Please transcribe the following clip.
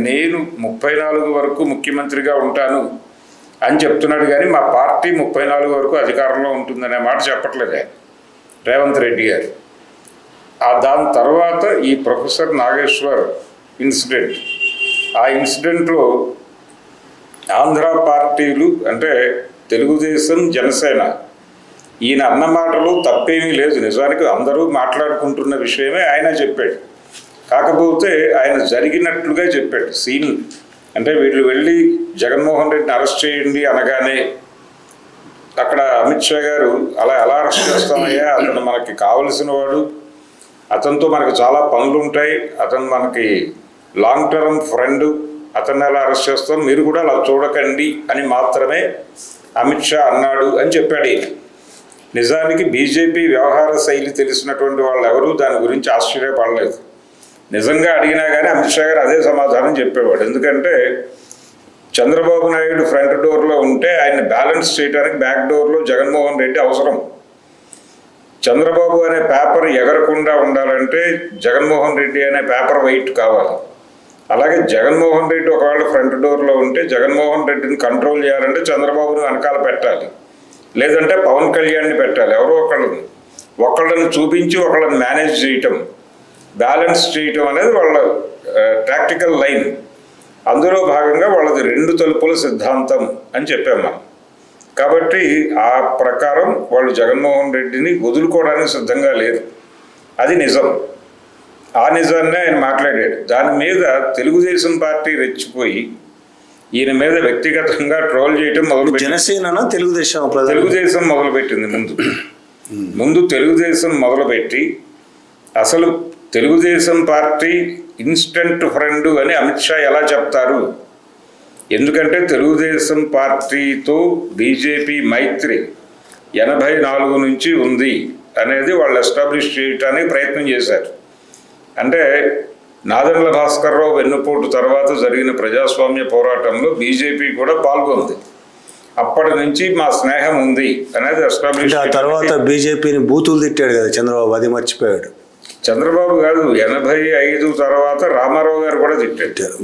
నేను 34 వరకు ముఖ్యమంత్రిగా ఉంటాను అని చెప్తున్నాడు, కానీ మా పార్టీ 34 వరకు అధికారంలో ఉంటుందనే మాట చెప్పట్లేదే రేవంత్ రెడ్డి గారు. దాని తర్వాత ఈ ప్రొఫెసర్ నాగేశ్వర్ ఇన్సిడెంట్, ఆ ఇన్సిడెంట్లో ఆంధ్ర పార్టీలు అంటే తెలుగుదేశం, జనసేన, ఈయన అన్న మాటలు తప్పేమీ లేదు, నిజానికి అందరూ మాట్లాడుకుంటున్న విషయమే ఆయన చెప్పాడు. కాకపోతే ఆయన జరిగినట్లుగా చెప్పాడు సీన్. అంటే వీళ్ళు వెళ్ళి జగన్మోహన్ రెడ్డిని అరెస్ట్ చేయండి అనగానే అక్కడ అమిత్ షా గారు అలా ఎలా అరెస్ట్ చేస్తామయ్యా, అతను మనకి కావలసిన వాడు, అతనితో మనకు చాలా పనులు ఉంటాయి, అతను మనకి లాంగ్ టర్మ్ ఫ్రెండ్, అతన్ని ఎలా అరెస్ట్ చేస్తాం, మీరు కూడా అలా చూడకండి అని మాత్రమే అమిత్ షా అన్నాడు అని చెప్పాడు ఈయన. నిజానికి బీజేపీ వ్యవహార శైలి తెలిసినటువంటి వాళ్ళు ఎవరూ దాని గురించి ఆశ్చర్యపడలేదు. నిజంగా అడిగినా కానీ అమిత్ షా గారు అదే సమాధానం చెప్పేవాడు. ఎందుకంటే చంద్రబాబు నాయుడు ఫ్రంట్ డోర్లో ఉంటే ఆయన బ్యాలెన్స్ చేయడానికి బ్యాక్ డోర్లో జగన్మోహన్ రెడ్డి అవసరం. చంద్రబాబు అనే పేపర్ ఎగరకుండా ఉండాలంటే జగన్మోహన్ రెడ్డి అనే పేపర్ వెయిట్ కావాలి. అలాగే జగన్మోహన్ రెడ్డి ఒకవేళ ఫ్రంట్ డోర్లో ఉంటే జగన్మోహన్ రెడ్డిని కంట్రోల్ చేయాలంటే చంద్రబాబుని వెనకాల పెట్టాలి, లేదంటే పవన్ కళ్యాణ్ని పెట్టాలి. ఎవరో ఒకళ్ళని చూపించి ఒకళ్ళని మేనేజ్ చేయటం, బ్యాలెన్స్ చేయటం అనేది వాళ్ళ టాక్టికల్ లైన్. అందులో భాగంగా వాళ్ళది 2 తలుపుల సిద్ధాంతం అని చెప్పాం మనం. కాబట్టి ఆ ప్రకారం వాళ్ళు జగన్మోహన్ రెడ్డిని వదులుకోవడానికి సిద్ధంగా లేరు. అది నిజం. ఆ నిజాన్నే ఆయన మాట్లాడాడు. దాని మీద తెలుగుదేశం పార్టీ రెచ్చిపోయి ఈయన మీద వ్యక్తిగతంగా ట్రోల్ చేయటం మొదలుపెట్టి, జనసేన తెలుగుదేశం మొదలుపెట్టింది. ముందు తెలుగుదేశం మొదలుపెట్టి అసలు తెలుగుదేశం పార్టీ ఇన్స్టెంట్ ఫ్రెండ్ అని అమిత్ షా ఎలా చెప్తారు? ఎందుకంటే తెలుగుదేశం పార్టీతో బీజేపీ మైత్రి 84 నుంచి ఉంది అనేది వాళ్ళు ఎస్టాబ్లిష్ చేయడానికి ప్రయత్నం చేశారు. అంటే నాదెండ్ల భాస్కర్రావు వెన్నుపోటు తర్వాత జరిగిన ప్రజాస్వామ్య పోరాటంలో బీజేపీ కూడా పాల్గొంది. అప్పటి నుంచి మా స్నేహం ఉంది అనేది ఎస్టాబ్లిష్. ఆ తర్వాత బీజేపీని బూతులు తిట్టాడు కదా చంద్రబాబు, అది మర్చిపోయాడు. చంద్రబాబు కాదు, 85 తర్వాత రామారావు గారు కూడా తిట్టారు.